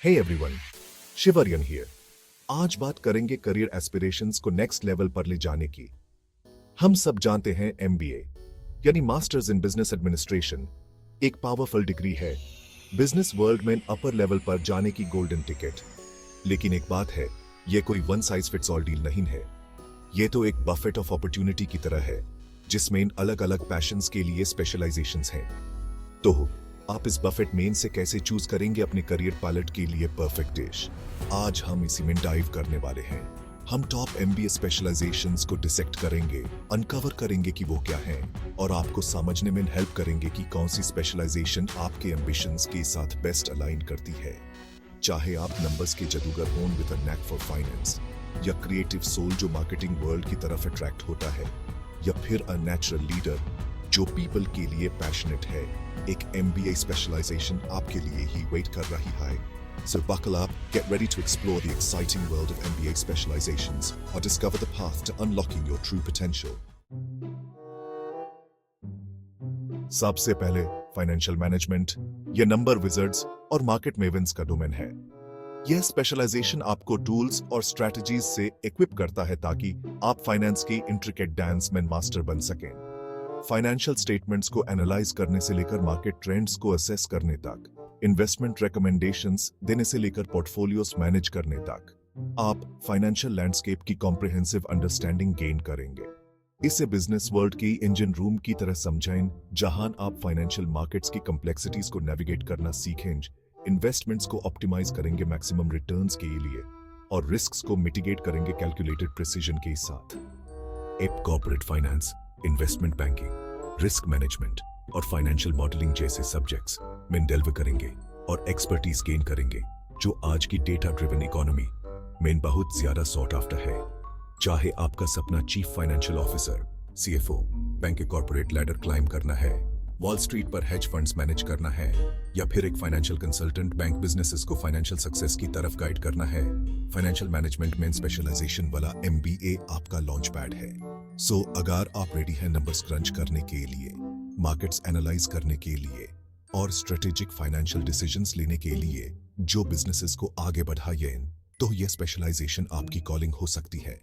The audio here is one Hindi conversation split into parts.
Hey everyone, शिवरियन here. आज बात करेंगे करियर एस्पिरेशंस को नेक्स्ट लेवल पर ले जाने की। हम सब जानते हैं एमबीए यानी मास्टर्स इन बिजनेस एडमिनिस्ट्रेशन एक पावरफुल डिग्री है, बिजनेस वर्ल्ड में अपर लेवल पर जाने की गोल्डन टिकट। लेकिन एक बात है, यह कोई one size fits all deal नहीं है। यह तो एक बफेट ऑफ अपॉर्चुनिटी की तरह है जिसमें अलग अलग पैशंस के लिए स्पेशलाइजेशंस हैं। तो आप इस बफेट मेन से कैसे चूज करेंगे अपने करियर पायलट के लिए परफेक्ट डिश? आज हम इसी में डाइव करने वाले हैं। हम टॉप एमबीए स्पेशलाइजेशंस को डिसेक्ट करेंगे, अनकवर करेंगे कि वो क्या हैं, और आपको समझने में हेल्प करेंगे कि कौन सी स्पेशलाइजेशन आपके एम्बिशंस के साथ बेस्ट अलाइन करती है। चाहे आप नंबर्स के जादूगर हों with a knack for finance, या क्रिएटिव सोल जो मार्केटिंग वर्ल्ड की तरफ अट्रैक्ट होता है, या फिर अ नेचुरल लीडर जो पीपल के लिए पैशनेट है, एक एमबीए स्पेशलाइजेशन आपके लिए ही वेट कर रही है। So buckle up, get ready to explore the exciting world of MBA specializations or discover the path to unlocking your true potential. सबसे पहले फाइनेंशियल मैनेजमेंट, ये नंबर विजर्ड्स और मार्केट मेवेंस का डोमेन है। यह स्पेशलाइजेशन आपको टूल्स और स्ट्रेटजीज से इक्विप करता है ताकि आप फाइनेंस की इंट्रिकेट डांस में मास्टर बन सकें। फाइनेंशियल स्टेटमेंट्स को एनालाइज करने से लेकर मार्केट ट्रेंड्स को असेस करने तक, इन्वेस्टमेंट रिकमेंडेशंस देने से लेकर पोर्टफोलियोज मैनेज करने तक, आप फाइनेंशियल लैंडस्केप की कॉम्प्रिहेंसिव अंडरस्टैंडिंग गेन करेंगे। इसे बिजनेस वर्ल्ड की इंजन रूम की तरह समझें, जहां आप फाइनेंशियल मार्केट्स की कॉम्प्लेक्सिटीज को नेविगेट करना सीखें, इन्वेस्टमेंट्स को ऑप्टिमाइज करेंगे मैक्सिमम रिटर्न्स के लिए, और रिस्क्स को मिटिगेट करेंगे कैलकुलेटेड प्रिसीजन के साथ। App corporate finance, investment banking, risk management और फाइनेंशियल मॉडलिंग जैसे सब्जेक्ट्स में डेल्व करेंगे और एक्सपर्टीज गेन करेंगे, जो आज की डेटा ड्रिवन इकोनॉमी में बहुत ज्यादा सॉट आफ्टर है। चाहे आपका सपना chief financial officer, CFO, bank के कॉर्पोरेट लैडर क्लाइम करना है, वॉल स्ट्रीट पर हेज फंड्स मैनेज करना है, या फिर एक फाइनेंशियल कंसल्टेंट बैंक बिजनेसेस को फाइनेंशियल सक्सेस की तरफ गाइड करना है, फाइनेंशियल मैनेजमेंट में स्पेशलाइजेशन वाला एमबीए आपका लॉन्च पैड है। सो अगर आप रेडी हैं नंबर्स क्रंच करने के लिए, मार्केट्स एनालाइज करने के लिए और स्ट्रेटेजिक फाइनेंशियल डिसीजंस लेने के लिए जो बिजनेसेस को आगे बढ़ाए, तो यह स्पेशलाइजेशन आपकी कॉलिंग हो सकती है।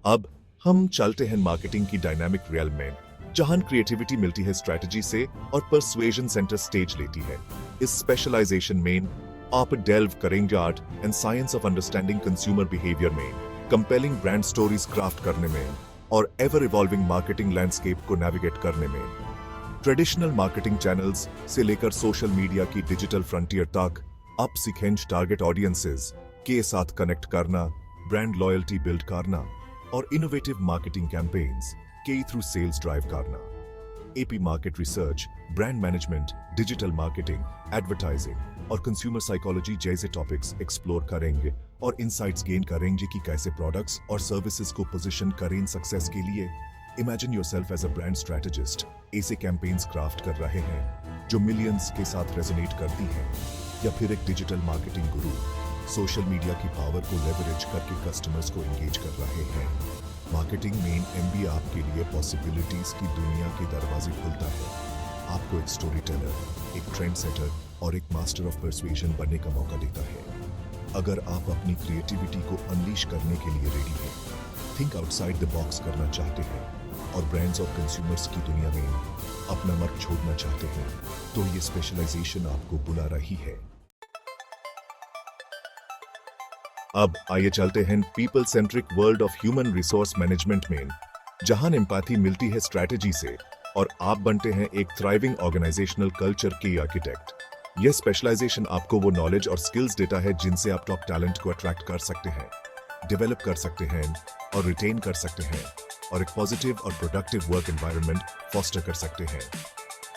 अब हम चलते हैं मार्केटिंग की डायनामिक रियल में, जहां क्रिएटिविटी मिलती है स्ट्रेटजी से और परसुएजन सेंटर स्टेज लेती है। इस स्पेशलाइजेशन में आप डेल्व करेंगे art and science of understanding consumer behaviour में, कंपेलिंग ब्रांड स्टोरीज क्राफ्ट करने में, और एवर इवॉल्विंग मार्केटिंग लैंडस्केप को नेविगेट करने में। ट्रेडिशनल मार्केटिंग चैनल्स से लेकर सोशल मीडिया की डिजिटल फ्रंटियर तक, आप सीखें टारगेट ऑडियंसेस के साथ कनेक्ट करना, ब्रांड लॉयल्टी बिल्ड करना और इनोवेटिव मार्केटिंग कैंपेन्स के थ्रू सेल्स ड्राइव करना। AP market research, brand management, digital marketing, advertising और कंज्यूमर साइकोलॉजी जैसे टॉपिक्स एक्सप्लोर करेंगे और इंसाइट्स गेन करेंगे कि कैसे प्रोडक्ट्स और सर्विसेज को पोजीशन करें सक्सेस के लिए। Imagine yourself as a brand strategist, ऐसे कैंपेन्स क्राफ्ट कर रहे हैं जो मिलियंस के साथ रेजोनेट करती हैं, या फिर एक डिजिटल मार्केटिंग गुरु सोशल मीडिया की पावर को लेवरेज करके कस्टमर्स को एंगेज कर रहे हैं। मार्केटिंग में एमबीए आपके लिए पॉसिबिलिटीज की दुनिया के दरवाजे खुलता है। आपको एक स्टोरी टेलर, एक ट्रेंड सेटर और एक मास्टर ऑफ परसुएजन बनने का मौका देता है। अगर आप अपनी क्रिएटिविटी को अनलीश करने के लिए रेडी हैं, थिंक आउटसाइड द बॉक्स करना चाहते हैं और ब्रांड्स और कंज्यूमर्स की दुनिया में अपना मार्क छोड़ना चाहते हैं, तो ये स्पेशलाइजेशन आपको बुला रही है। अब आइए चलते हैं people centric world of human resource management में, जहां एम्पैथी मिलती है स्ट्रैटेजी से और आप बनते हैं एक थ्राइविंग ऑर्गेनाइजेशनल कल्चर के आर्किटेक्ट। यह स्पेशलाइजेशन आपको वो नॉलेज और स्किल्स देता है जिनसे आप टॉप टैलेंट को अट्रैक्ट कर सकते हैं, डेवलप कर सकते हैं और रिटेन कर सकते हैं, और एक पॉजिटिव और प्रोडक्टिव वर्क एनवायरनमेंट फॉस्टर कर सकते हैं।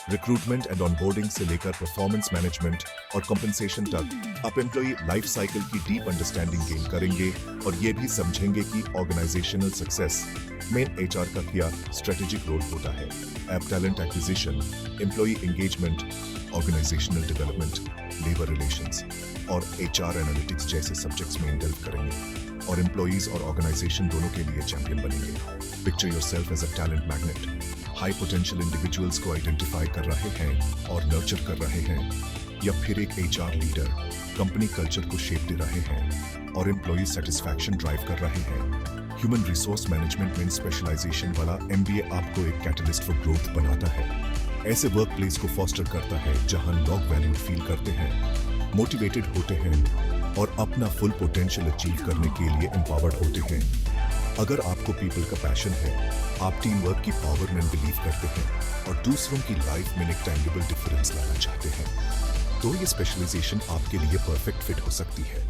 रिक्रूटमेंट एंड ऑनबोर्डिंग से लेकर परफॉर्मेंस मैनेजमेंट और कॉम्पेंसेशन तक, आप एम्प्लॉई लाइफ साइकिल की डीप अंडरस्टैंडिंग गेन करेंगे और ये भी समझेंगे कि ऑर्गेनाइजेशनल सक्सेस में एचआर का क्या स्ट्रेटेजिक रोल होता है। ऐप talent acquisition, employee engagement, organisational development, labour relations और एचआर एनालिटिक्स जैसे सब्जेक्ट्स में डेल्व करेंगे और एम्प्लॉइज और ऑर्गेनाइजेशन दोनों के लिए चैंपियन बनेंगे। Picture yourself as a talent magnet, high potential individuals को आइडेंटिफाई कर रहे हैं और नर्चर कर रहे हैं या फिर एक HR लीडर कंपनी कल्चर को शेप दे रहे हैं और एम्प्लॉय सेटिस्फैक्शन ड्राइव कर रहे हैं। ह्यूमन रिसोर्स मैनेजमेंट में स्पेशलाइजेशन वाला MBA आपको एक कैटलिस्ट फॉर ग्रोथ बनाता है। ऐसे वर्क प्लेस को फॉस्टर करता है जहां लोग वैल्यू फील करते हैं, मोटिवेटेड होते हैं और अपना फुल पोटेंशियल अचीव करने के लिए एम्पावर्ड होते हैं। अगर आपको पीपल का पैशन है, आप टीम वर्क की पावर में बिलीव करते हैं और दूसरों की लाइफ में एक टैंजिबल डिफरेंस लाना चाहते हैं, तो ये स्पेशलाइजेशन आपके लिए परफेक्ट फिट हो सकती है।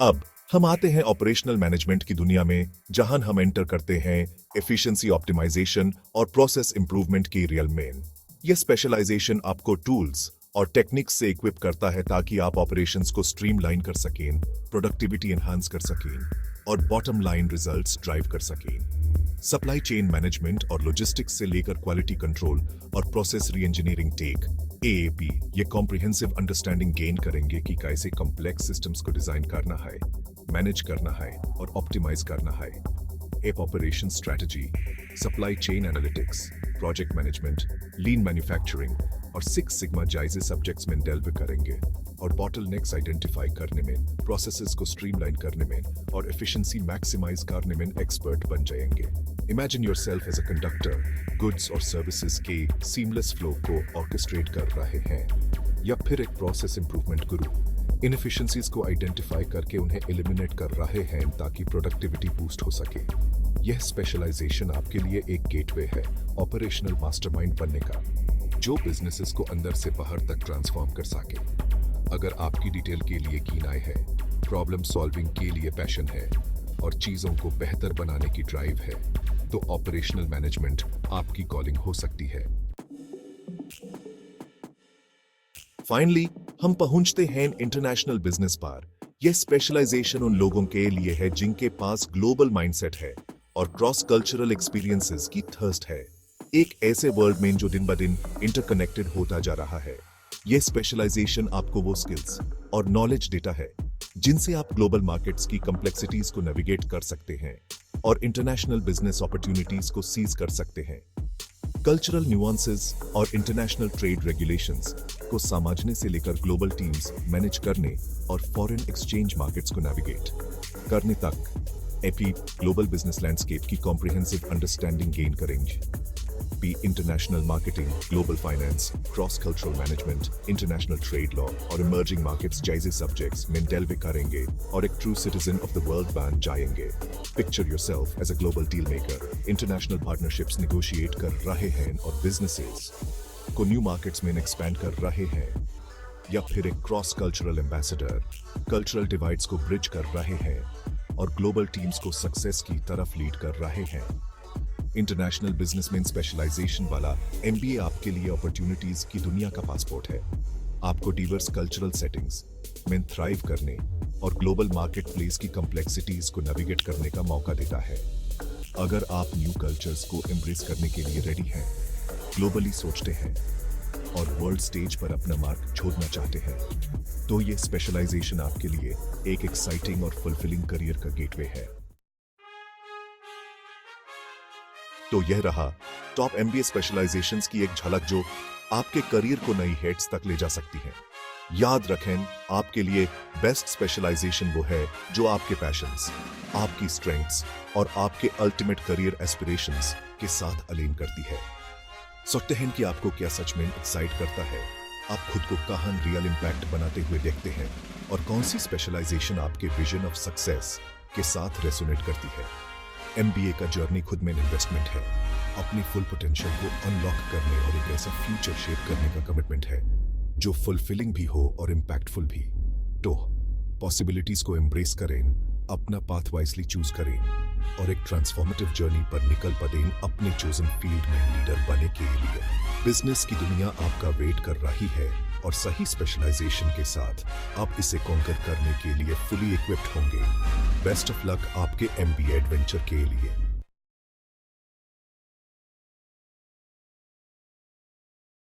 अब हम आते हैं ऑपरेशनल मैनेजमेंट की दुनिया में, जहां हम एंटर करते हैं एफिशिएंसी ऑप्टिमाइजेशन और प्रोसेस इंप्रूवमेंट की रियल में। यह स्पेशलाइजेशन आपको टूल्स और टेक्निक्स से इक्विप करता है ताकि आप ऑपरेशंस को स्ट्रीमलाइन कर सकें, प्रोडक्टिविटी एनहांस कर सकें और बॉटम लाइन रिजल्ट्स ड्राइव कर सकें। सप्लाई चेन मैनेजमेंट और लॉजिस्टिक्स से लेकर क्वालिटी कंट्रोल और प्रोसेस री इंजीनियरिंग टेक AAP ये कॉम्प्रिहेंसिव अंडरस्टैंडिंग गेन करेंगे कि कैसे कॉम्प्लेक्स सिस्टम्स को डिजाइन करना है, मैनेज करना है और ऑप्टिमाइज करना है। App operation strategy, supply chain analytics, project management, लीन मैन्युफैक्चरिंग और 6 सिग्मा जायजे सब्जेक्ट्स में डेल्व करेंगे और बॉटलनेक्स आइडेंटिफाई करने में, प्रोसेसेस को स्ट्रीमलाइन करने में और एफिशिएंसी मैक्सिमाइज करने में एक्सपर्ट बन जाएंगे। Imagine yourself as a conductor, goods और सर्विसेज के सीमलेस फ्लो को ऑर्केस्ट्रेट कर रहे हैं, या फिर एक प्रोसेस इंप्रूवमेंट गुरु इनएफिशिएंसीज को आइडेंटिफाई करके उन्हें एलिमिनेट कर रहे हैं ताकि प्रोडक्टिविटी बूस्ट हो सके। यह स्पेशलाइजेशन आपके लिए एक गेटवे है ऑपरेशनल मास्टरमाइंड बनने का, जो बिजनेसेस को अंदर से बाहर तक ट्रांसफॉर्म कर सके। अगर आपकी डिटेल के लिए कीन आई है, प्रॉब्लम सॉल्विंग के लिए पैशन है और चीजों को बेहतर बनाने की ड्राइव है, तो ऑपरेशनल मैनेजमेंट आपकी कॉलिंग हो सकती है। फाइनली हम पहुंचते हैं इंटरनेशनल बिजनेस पर। यह स्पेशलाइजेशन उन लोगों के लिए है जिनके पास ग्लोबल माइंडसेट है और क्रॉस कल्चरल एक्सपीरियंसेस की थर्स्ट है, एक ऐसे वर्ल्ड में जो दिन ब दिन इंटरकनेक्टेड होता जा रहा है। यह स्पेशलाइजेशन आपको वो स्किल्स और नॉलेज देता है जिनसे आप ग्लोबल मार्केट्स की कॉम्प्लेक्सिटीज को नेविगेट कर सकते हैं और इंटरनेशनल बिजनेस अपॉर्चुनिटीज को सीज कर सकते हैं। कल्चरल न्यूआंसेस और इंटरनेशनल ट्रेड रेगुलेशंस को समझने से लेकर ग्लोबल टीम्स मैनेज करने और फॉरेन एक्सचेंज मार्केट्स को नेविगेट करने तक एपी ग्लोबल बिजनेस लैंडस्केप की कॉम्प्रिहेंसिव अंडरस्टैंडिंग गेन करेंगे। P international marketing, global finance, cross cultural management, international trade law और इमर्जिंग मार्केट्स जैसे सब्जेक्ट्स में डेल्व करेंगे और एक true citizen of the world बन जाएंगे। Picture yourself as a global deal maker, international partnerships negotiate कर रहे हैं और बिजनेसेस को न्यू मार्केट्स में एक्सपैंड कर रहे हैं, या फिर एक cross cultural ambassador, cultural divides को ब्रिज कर रहे हैं और ग्लोबल टीम्स को सक्सेस की तरफ लीड कर रहे हैं। इंटरनेशनल बिजनेसमैन स्पेशलाइजेशन वाला MBA आपके लिए अपॉर्चुनिटीज की दुनिया का पासपोर्ट है। आपको डिवर्स कल्चरल सेटिंग्स में थ्राइव करने और ग्लोबल मार्केट प्लेस की कॉम्प्लेक्सिटीज को नेविगेट करने का मौका देता है। अगर आप न्यू कल्चर्स को एम्ब्रेस करने के लिए रेडी हैं, ग्लोबली सोचते हैं और वर्ल्ड स्टेज पर अपना मार्क छोड़ना चाहते हैं, तो ये स्पेशलाइजेशन आपके लिए एक एक्साइटिंग और फुलफिलिंग करियर का गेटवे है। तो यह रहा टॉप MBA स्पेशलाइजेशंस की एक झलक जो आपके करियर को नई हेट्स तक ले जा सकती है। याद रखें, आपके लिए बेस्ट स्पेशलाइजेशन वो है जो आपके पैशंस, आपकी स्ट्रेंथ्स और आपके अल्टीमेट करियर एस्पिरेशंस के साथ अलाइन करती है। सोचते हैं कि आपको क्या सच में एक्साइट करता है, आप खुद को कहां रियल इंपैक्ट बनाते हुए देखते हैं और कौन सी स्पेशलाइजेशन आपके विजन ऑफ सक्सेस के साथ रेसोनेट करती है। MBA का जर्नी खुद में इन्वेस्टमेंट है, अपनी फुल पोटेंशियल को अनलॉक करने और एक ऐसा फ्यूचर शेप करने का कमिटमेंट है जो फुलफिलिंग भी हो और इम्पैक्टफुल भी। तो पॉसिबिलिटीज को एम्ब्रेस करें, अपना पाथ वाइजली चूज करें और एक ट्रांसफॉर्मेटिव जर्नी पर निकल पड़ें अपने चोजन फील्ड में लीडर बनने के लिए। बिजनेस की दुनिया आपका वेट कर रही है और सही स्पेशलाइजेशन के साथ आप इसे कॉन्कर करने के लिए फुली इक्विप्ड होंगे। बेस्ट ऑफ लक आपके MBA एडवेंचर के लिए।